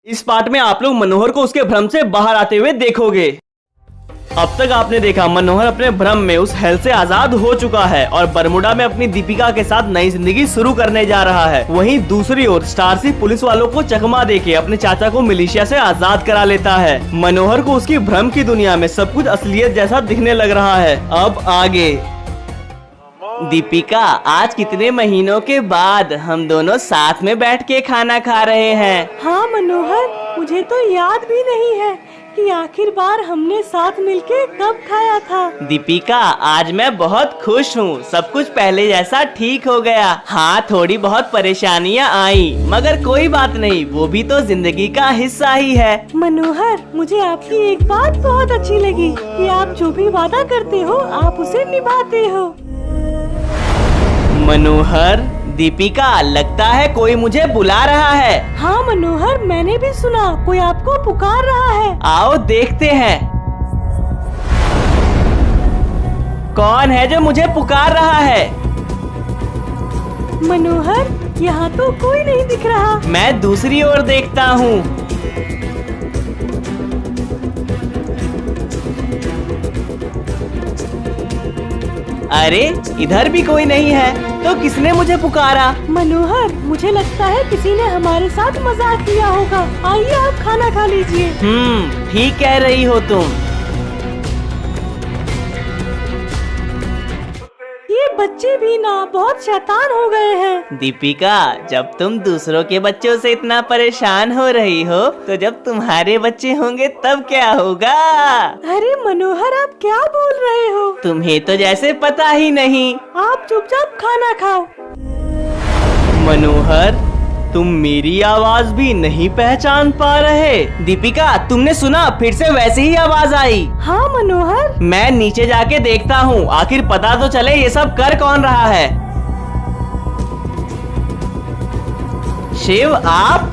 इस पार्ट में आप लोग मनोहर को उसके भ्रम से बाहर आते हुए देखोगे। अब तक आपने देखा मनोहर अपने भ्रम में उस हेल से आजाद हो चुका है और बरमुडा में अपनी दीपिका के साथ नई जिंदगी शुरू करने जा रहा है। वहीं दूसरी ओर स्टारसी पुलिस वालों को चकमा देके अपने चाचा को मिलिशिया से आजाद करा लेता है। मनोहर को उसकी भ्रम की दुनिया में सब कुछ असलियत जैसा दिखने लग रहा है। अब आगे। दीपिका, आज कितने महीनों के बाद हम दोनों साथ में बैठ के खाना खा रहे हैं। हाँ मनोहर, मुझे तो याद भी नहीं है कि आखिर बार हमने साथ मिलके कब खाया था। दीपिका, आज मैं बहुत खुश हूँ। सब कुछ पहले जैसा ठीक हो गया। हाँ, थोड़ी बहुत परेशानियाँ आई, मगर कोई बात नहीं, वो भी तो जिंदगी का हिस्सा ही है। मनोहर, मुझे आपकी एक बात बहुत अच्छी लगी कि आप जो भी वादा करते हो आप उसे निभाते हो। मनोहर, दीपिका, लगता है कोई मुझे बुला रहा है। हाँ मनोहर, मैंने भी सुना कोई आपको पुकार रहा है। आओ देखते हैं कौन है जो मुझे पुकार रहा है। मनोहर, यहाँ तो कोई नहीं दिख रहा। मैं दूसरी ओर देखता हूँ। अरे, इधर भी कोई नहीं है, तो किसने मुझे पुकारा। मनोहर, मुझे लगता है किसी ने हमारे साथ मजाक किया होगा। आइए आप खाना खा लीजिए। ठीक कह रही हो तुम। ये बच्चे भी ना बहुत शैतान हो गए हैं। दीपिका, जब तुम दूसरों के बच्चों से इतना परेशान हो रही हो, तो जब तुम्हारे बच्चे होंगे तब क्या होगा। अरे मनोहर, आप क्या बोल रहे हो। तुम्हें तो जैसे पता ही नहीं। आप चुपचाप खाना खाओ। मनोहर, तुम मेरी आवाज भी नहीं पहचान पा रहे। दीपिका, तुमने सुना, फिर से वैसे ही आवाज आई। हाँ मनोहर। मैं नीचे जाके देखता हूँ, आखिर पता तो चले ये सब कर कौन रहा है। शिव, आप?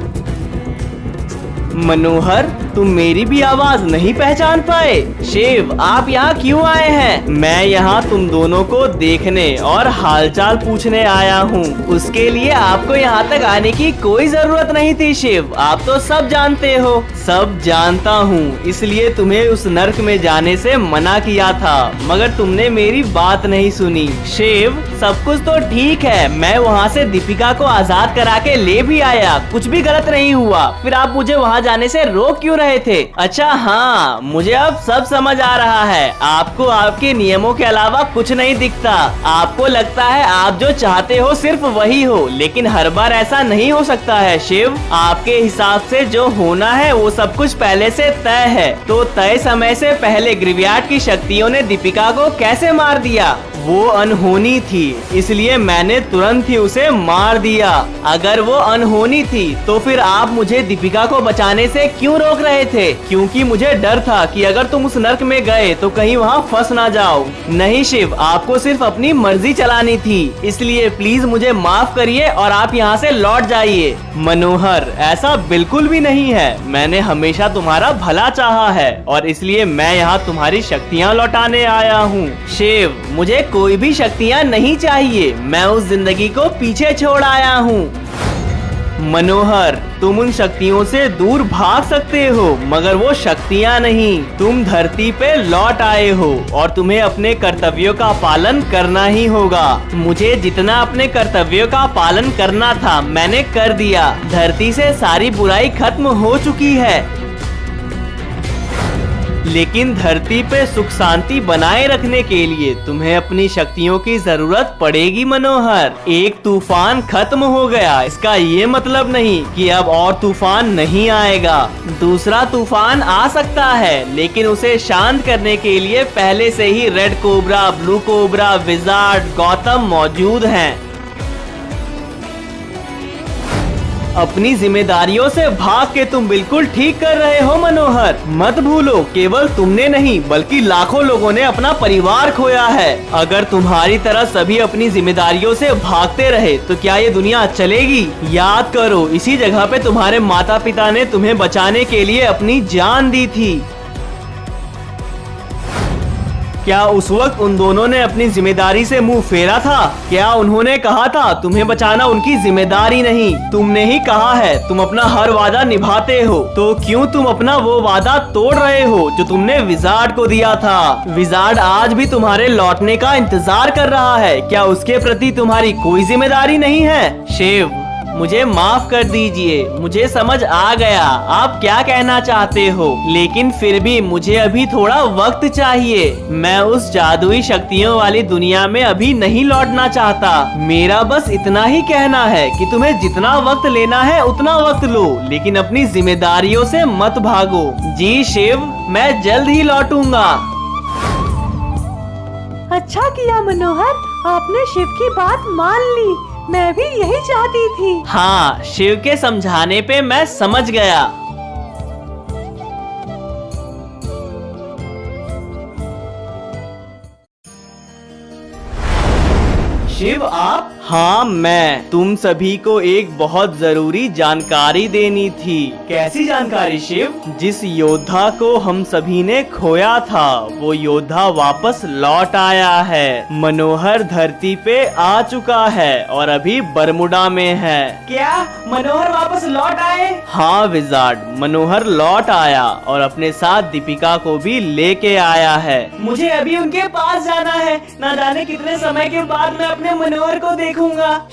मनोहर, तुम मेरी भी आवाज नहीं पहचान पाए। शिव, आप यहाँ क्यों आए हैं? मैं यहाँ तुम दोनों को देखने और हालचाल पूछने आया हूँ। उसके लिए आपको यहाँ तक आने की कोई जरूरत नहीं थी शिव। आप तो सब जानते हो। सब जानता हूँ, इसलिए तुम्हें उस नर्क में जाने से मना किया था, मगर तुमने मेरी बात नहीं सुनी। शिव, सब कुछ तो ठीक है, मैं वहाँ से दीपिका को आजाद करा के ले भी आया, कुछ भी गलत नहीं हुआ। फिर आप मुझे वहाँ जाने से रोक क्यों रहे थे? अच्छा हाँ, मुझे अब सब समझ आ रहा है। आपको आपके नियमों के अलावा कुछ नहीं दिखता। आपको लगता है आप जो चाहते हो सिर्फ वही हो, लेकिन हर बार ऐसा नहीं हो सकता है शिव। आपके हिसाब से जो होना है वो सब कुछ पहले से तय है। तो तय समय से पहले ग्रेवयार्ड की शक्तियों ने दीपिका को कैसे मार दिया? वो अनहोनी थी, इसलिए मैंने तुरंत ही उसे मार दिया। अगर वो अनहोनी थी तो फिर आप मुझे दीपिका को बचाने से क्यों रोक रहे थे? क्योंकि मुझे डर था कि अगर तुम उस नर्क में गए तो कहीं वहाँ फंस ना जाओ। नहीं शिव, आपको सिर्फ अपनी मर्जी चलानी थी, इसलिए प्लीज मुझे माफ करिए और आप यहाँ से लौट जाइए। मनोहर, ऐसा बिल्कुल भी नहीं है। मैंने हमेशा तुम्हारा भला चाहा है और इसलिए मैं यहाँ तुम्हारी शक्तियाँ लौटाने आया हूँ। शिव, मुझे कोई भी शक्तियाँ नहीं चाहिए, मैं उस जिंदगी को पीछे छोड़ आया हूँ। मनोहर, तुम उन शक्तियों से दूर भाग सकते हो, मगर वो शक्तियाँ नहीं। तुम धरती पे लौट आए हो और तुम्हें अपने कर्तव्यों का पालन करना ही होगा। मुझे जितना अपने कर्तव्यों का पालन करना था मैंने कर दिया। धरती से सारी बुराई खत्म हो चुकी है, लेकिन धरती पे सुख शांति बनाए रखने के लिए तुम्हें अपनी शक्तियों की जरूरत पड़ेगी। मनोहर, एक तूफान खत्म हो गया, इसका ये मतलब नहीं कि अब और तूफान नहीं आएगा। दूसरा तूफान आ सकता है, लेकिन उसे शांत करने के लिए पहले से ही red cobra, blue cobra, wizard, Gautam मौजूद हैं। अपनी जिम्मेदारियों से भाग के तुम बिल्कुल ठीक कर रहे हो मनोहर। मत भूलो, केवल तुमने नहीं बल्कि लाखों लोगों ने अपना परिवार खोया है। अगर तुम्हारी तरह सभी अपनी जिम्मेदारियों से भागते रहे तो क्या ये दुनिया चलेगी? याद करो, इसी जगह पे तुम्हारे माता पिता ने तुम्हें बचाने के लिए अपनी जान दी थी। क्या उस वक्त उन दोनों ने अपनी जिम्मेदारी से मुंह फेरा था? क्या उन्होंने कहा था तुम्हें बचाना उनकी जिम्मेदारी नहीं? तुमने ही कहा है तुम अपना हर वादा निभाते हो, तो क्यों तुम अपना वो वादा तोड़ रहे हो जो तुमने विजार्ड को दिया था? विजार्ड आज भी तुम्हारे लौटने का इंतजार कर रहा है। क्या उसके प्रति तुम्हारी कोई जिम्मेदारी नहीं है? शिव, मुझे माफ कर दीजिए, मुझे समझ आ गया आप क्या कहना चाहते हो, लेकिन फिर भी मुझे अभी थोड़ा वक्त चाहिए। मैं उस जादुई शक्तियों वाली दुनिया में अभी नहीं लौटना चाहता। मेरा बस इतना ही कहना है कि तुम्हें जितना वक्त लेना है उतना वक्त लो, लेकिन अपनी जिम्मेदारियों से मत भागो। जी शिव, मैं जल्द ही लौटूंगा। अच्छा किया मनोहर, आपने शिव की बात मान ली। मैं भी यही चाहती थी। हाँ, शिव के समझाने पे मैं समझ गया। शिव आप? हाँ मैं। तुम सभी को एक बहुत जरूरी जानकारी देनी थी। कैसी जानकारी शिव? जिस योद्धा को हम सभी ने खोया था वो योद्धा वापस लौट आया है। मनोहर धरती पे आ चुका है और अभी बरमुडा में है। क्या मनोहर वापस लौट आए? हाँ विजार्ड, मनोहर लौट आया और अपने साथ दीपिका को भी लेके आया है। मुझे अभी उनके पास जाना है। ना जाने कितने समय के बाद मैं अपने मनोहर को देखूंगा।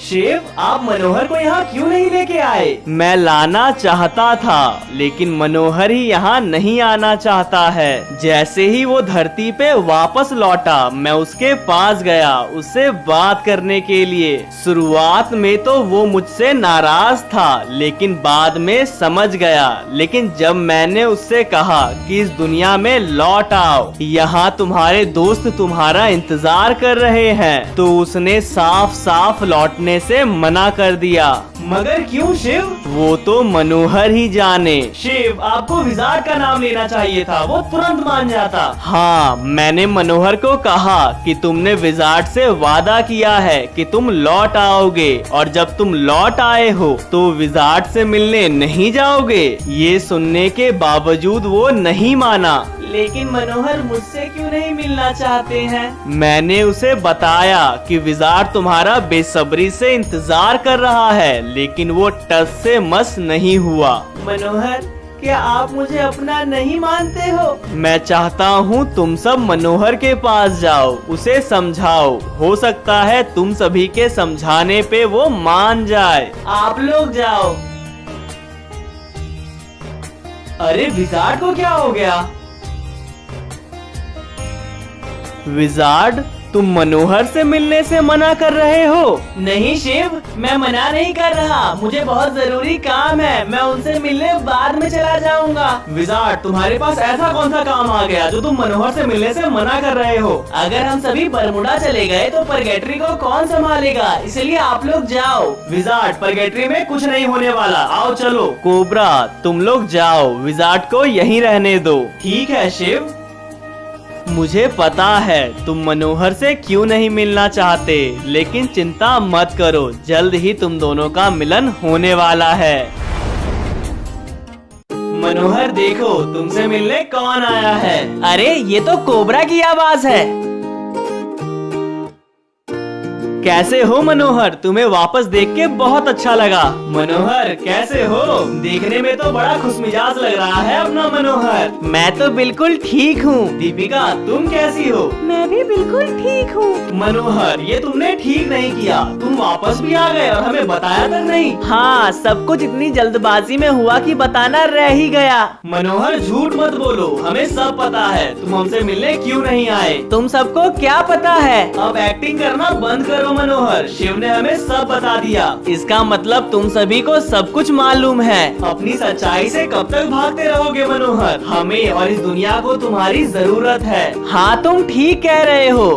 शिव, आप मनोहर को यहाँ क्यों नहीं लेके आए? मैं लाना चाहता था, लेकिन मनोहर ही यहाँ नहीं आना चाहता है। जैसे ही वो धरती पे वापस लौटा, मैं उसके पास गया उससे बात करने के लिए। शुरुआत में तो वो मुझसे नाराज था, लेकिन बाद में समझ गया। लेकिन जब मैंने उससे कहा कि इस दुनिया में लौट आओ, यहाँ तुम्हारे दोस्त तुम्हारा इंतजार कर रहे हैं, तो उसने साफ साफ लौटने से मना कर दिया। मगर क्यों शिव? वो तो मनोहर ही जाने। शिव, आपको विजार्ड का नाम लेना चाहिए था, वो तुरंत मान जाता। हाँ, मैंने मनोहर को कहा कि तुमने विजार्ड से वादा किया है कि तुम लौट आओगे, और जब तुम लौट आए हो तो विजार्ड से मिलने नहीं जाओगे। ये सुनने के बावजूद वो नहीं माना। लेकिन मनोहर मुझसे क्यों नहीं मिलना चाहते हैं? मैंने उसे बताया कि विजार्ड तुम्हारा बेसब्री से इंतजार कर रहा है, लेकिन वो टस से मस नहीं हुआ। मनोहर, क्या आप मुझे अपना नहीं मानते हो? मैं चाहता हूँ तुम सब मनोहर के पास जाओ, उसे समझाओ। हो सकता है तुम सभी के समझाने पे वो मान जाए। आप लोग जाओ। अरे विजार्ड को क्या हो गया? विजार्ड, तुम मनोहर से मिलने से मना कर रहे हो? नहीं शिव, मैं मना नहीं कर रहा। मुझे बहुत जरूरी काम है, मैं उनसे मिलने बाद में चला जाऊंगा। विजार्ड, तुम्हारे पास ऐसा कौन सा काम आ गया जो तुम मनोहर से मिलने से मना कर रहे हो? अगर हम सभी बरमुडा चले गए तो परगेटरी को कौन संभालेगा? इसलिए आप लोग जाओ। विजार्ड, परगेटरी में कुछ नहीं होने वाला, आओ चलो। कोबरा, तुम लोग जाओ, विजार्ड को यहीं रहने दो। ठीक है शिव। मुझे पता है तुम मनोहर से क्यों नहीं मिलना चाहते, लेकिन चिंता मत करो, जल्द ही तुम दोनों का मिलन होने वाला है। मनोहर देखो, तुमसे मिलने कौन आया है? अरे ये तो कोबरा की आवाज है। कैसे हो मनोहर? तुम्हें वापस देख के बहुत अच्छा लगा। मनोहर कैसे हो? देखने में तो बड़ा खुशमिजाज लग रहा है अपना मनोहर। मैं तो बिल्कुल ठीक हूँ। दीपिका, तुम कैसी हो? मैं भी बिल्कुल ठीक हूँ। मनोहर, ये तुमने ठीक नहीं किया, तुम वापस भी आ गए और हमें बताया तक नहीं। हाँ, सब कुछ इतनी जल्दबाजी में हुआ कि बताना रह ही गया। मनोहर झूठ मत बोलो, हमें सब पता है तुम हमसे मिलने क्यों नहीं आए। तुम सबको क्या पता है? अब एक्टिंग करना बंद करो मनोहर, शिव ने हमें सब बता दिया। इसका मतलब तुम सभी को सब कुछ मालूम है। अपनी सच्चाई से कब तक भागते रहोगे मनोहर? हमें और इस दुनिया को तुम्हारी जरूरत है। हाँ, तुम ठीक कह रहे हो।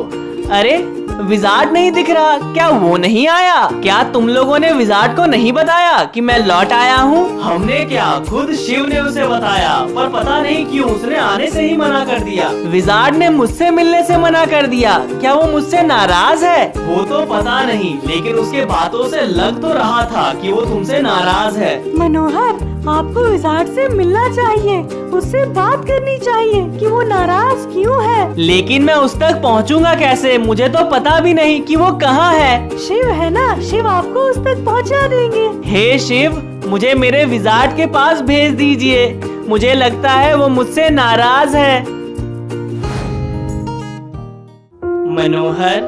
अरे विजार्ड नहीं दिख रहा, क्या वो नहीं आया? क्या तुम लोगों ने विजार्ड को नहीं बताया कि मैं लौट आया हूँ? हमने क्या, खुद शिव ने उसे बताया, पर पता नहीं क्यों उसने आने से ही मना कर दिया। विजार्ड ने मुझसे मिलने से मना कर दिया। क्या वो मुझसे नाराज है? वो तो पता नहीं, लेकिन उसके बातों से लग तो रहा था कि वो तुमसे नाराज है। मनोहर, आपको विजार्ड से मिलना चाहिए, उससे बात करनी चाहिए कि वो नाराज क्यों है। लेकिन मैं उस तक पहुंचूंगा कैसे? मुझे तो पता भी नहीं कि वो कहाँ है। शिव है ना, शिव आपको उस तक पहुंचा देंगे। हे शिव, मुझे मेरे विजार्ड के पास भेज दीजिए। मुझे लगता है वो मुझसे नाराज है। मनोहर,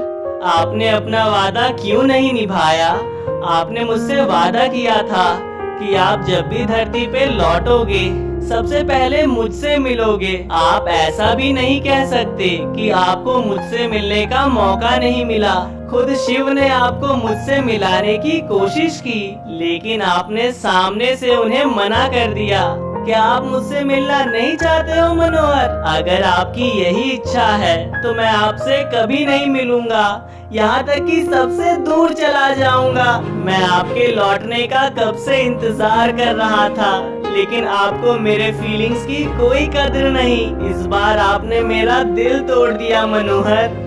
आपने अपना वादा क्यों नहीं निभाया? आपने मुझसे वादा किया था कि आप जब भी धरती पे लौटोगे सबसे पहले मुझसे मिलोगे। आप ऐसा भी नहीं कह सकते कि आपको मुझसे मिलने का मौका नहीं मिला। खुद शिव ने आपको मुझसे मिलाने की कोशिश की, लेकिन आपने सामने से उन्हें मना कर दिया। क्या आप मुझसे मिलना नहीं चाहते हो मनोहर? अगर आपकी यही इच्छा है तो मैं आपसे कभी नहीं मिलूंगा, यहाँ तक कि सबसे दूर चला जाऊंगा। मैं आपके लौटने का कब से इंतजार कर रहा था, लेकिन आपको मेरे फीलिंग्स की कोई कदर नहीं। इस बार आपने मेरा दिल तोड़ दिया मनोहर।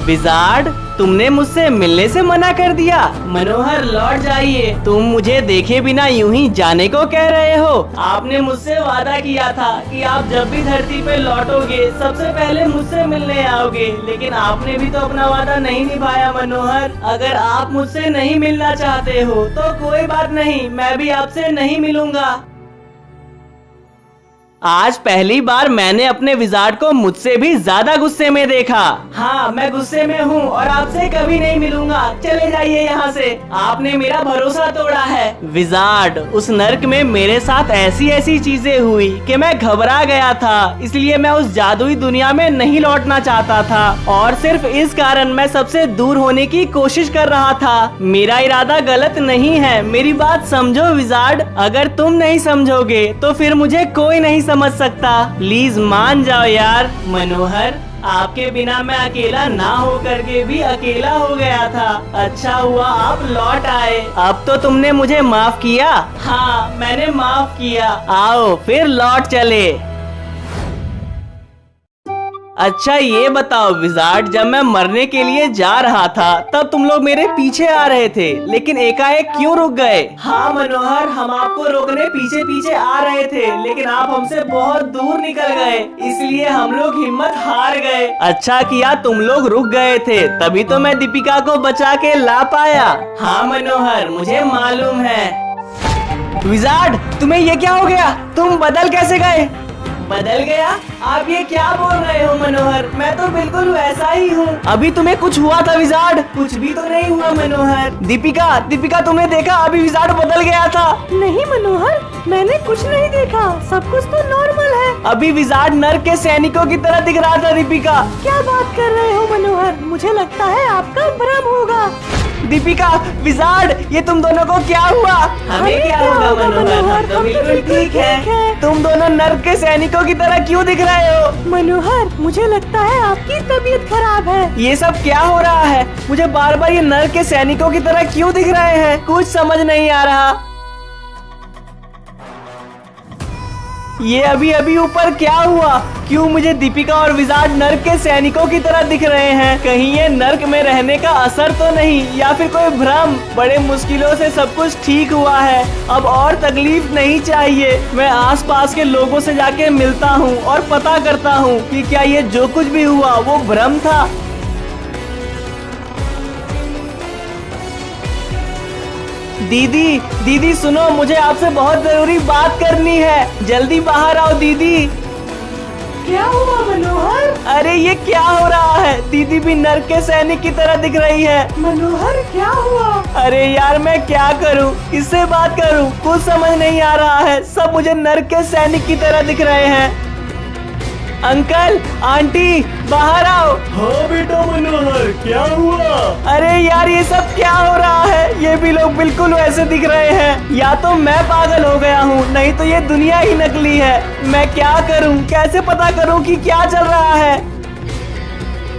विजार्ड, तुमने मुझसे मिलने से मना कर दिया। मनोहर, लौट जाइए। तुम मुझे देखे बिना यूं ही जाने को कह रहे हो? आपने मुझसे वादा किया था कि आप जब भी धरती पे लौटोगे सबसे पहले मुझसे मिलने आओगे, लेकिन आपने भी तो अपना वादा नहीं निभाया मनोहर। अगर आप मुझसे नहीं मिलना चाहते हो तो कोई बात नहीं, मैं भी आपसे नहीं मिलूंगा। आज पहली बार मैंने अपने विजार्ड को मुझसे भी ज्यादा गुस्से में देखा। हाँ, मैं गुस्से में हूँ और आपसे कभी नहीं मिलूंगा। चले जाइए यहाँ से, आपने मेरा भरोसा तोड़ा है। विजार्ड, उस नर्क में मेरे साथ ऐसी ऐसी चीजें हुई कि मैं घबरा गया था, इसलिए मैं उस जादुई दुनिया में नहीं लौटना चाहता था और सिर्फ इस कारण मैं सबसे दूर होने की कोशिश कर रहा था। मेरा इरादा गलत नहीं है, मेरी बात समझो विजार्ड। अगर तुम नहीं समझोगे तो फिर मुझे कोई नहीं समझ सकता। प्लीज मान जाओ यार। मनोहर, आपके बिना मैं अकेला ना हो करके भी अकेला हो गया था। अच्छा हुआ आप लौट आए। अब तो तुमने मुझे माफ किया? हाँ, मैंने माफ किया। आओ फिर लौट चले। अच्छा ये बताओ विजार्ड, जब मैं मरने के लिए जा रहा था तब तुम लोग मेरे पीछे आ रहे थे, लेकिन एकाएक क्यों रुक गए? हाँ मनोहर, हम आपको रोकने पीछे पीछे आ रहे थे, लेकिन आप हमसे बहुत दूर निकल गए, इसलिए हम लोग हिम्मत हार गए। अच्छा किया तुम लोग रुक गए थे, तभी तो मैं दीपिका को बचा के ला पाया। हाँ मनोहर, मुझे मालूम है। विजार्ड, तुम्हें ये क्या हो गया? तुम बदल कैसे गए? बदल गया? आप ये क्या बोल रहे हो मनोहर? मैं तो बिल्कुल वैसा ही हूँ। अभी तुम्हें कुछ हुआ था विजार्ड? कुछ भी तो नहीं हुआ मनोहर। दीपिका, दीपिका तुमने देखा अभी विजार्ड बदल गया था? नहीं मनोहर, मैंने कुछ नहीं देखा, सब कुछ तो नॉर्मल है। अभी विजार्ड नर्क के सैनिकों की तरह दिख रहा था दीपिका। क्या बात कर रहे हो मनोहर? मुझे लगता है आपका भ्रम होगा। दीपिका, विजार्ड, ये तुम दोनों को क्या हुआ? हमें क्या होगा मनोहर? हम तो बिल्कुल ठीक है। तुम दोनों नर्क के सैनिकों की तरह क्यों दिख रहे हो? मनोहर, मुझे लगता है आपकी तबीयत खराब है। ये सब क्या हो रहा है? मुझे बार बार ये नर्क के सैनिकों की तरह क्यों दिख रहे हैं? कुछ समझ नहीं आ रहा। ये अभी अभी ऊपर क्या हुआ? क्यों मुझे दीपिका और विजार्ड नर्क के सैनिकों की तरह दिख रहे हैं? कहीं ये नर्क में रहने का असर तो नहीं, या फिर कोई भ्रम? बड़े मुश्किलों से सब कुछ ठीक हुआ है, अब और तकलीफ नहीं चाहिए। मैं आसपास के लोगों से जाके मिलता हूँ और पता करता हूँ कि क्या ये जो कुछ भी हुआ वो भ्रम था। दीदी, दीदी सुनो, मुझे आपसे बहुत जरूरी बात करनी है, जल्दी बाहर आओ दीदी। क्या हुआ मनोहर? अरे ये क्या हो रहा है? दीदी भी नर्क के सैनिक की तरह दिख रही है। मनोहर क्या हुआ? अरे यार मैं क्या करूं, किससे बात करूं, कुछ समझ नहीं आ रहा है। सब मुझे नर्क के सैनिक की तरह दिख रहे हैं। अंकल, आंटी, बाहर आओ। हाँ बेटा मनोहर, क्या हुआ? अरे यार ये सब क्या हो रहा है? ये भी लोग बिल्कुल वैसे दिख रहे हैं। या तो मैं पागल हो गया हूँ, नहीं तो ये दुनिया ही नकली है। मैं क्या करूँ, कैसे पता करूँ कि क्या चल रहा है?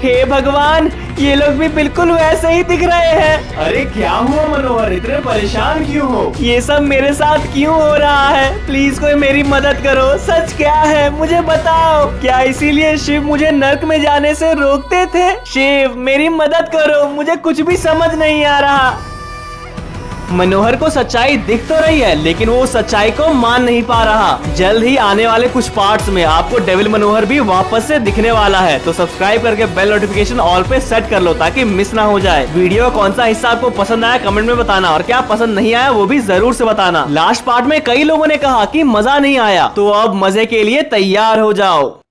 हे भगवान, ये लोग भी बिल्कुल वैसे ही दिख रहे हैं। अरे क्या हुआ मनोहर, इतने परेशान क्यों हो? ये सब मेरे साथ क्यों हो रहा है? प्लीज कोई मेरी मदद करो। सच क्या है मुझे बताओ। क्या इसीलिए शिव मुझे नर्क में जाने से रोकते थे? शिव मेरी मदद करो, मुझे कुछ भी समझ नहीं आ रहा। मनोहर को सच्चाई दिख तो रही है, लेकिन वो सच्चाई को मान नहीं पा रहा। जल्द ही आने वाले कुछ पार्ट्स में आपको डेविल मनोहर भी वापस से दिखने वाला है, तो सब्सक्राइब करके बेल नोटिफिकेशन ऑल पे सेट कर लो ताकि मिस ना हो जाए। वीडियो का कौन सा हिस्सा आपको पसंद आया कमेंट में बताना, और क्या पसंद नहीं आया वो भी जरूर से बताना। लास्ट पार्ट में कई लोगों ने कहा कि मजा नहीं आया, तो अब मजे के लिए तैयार हो जाओ।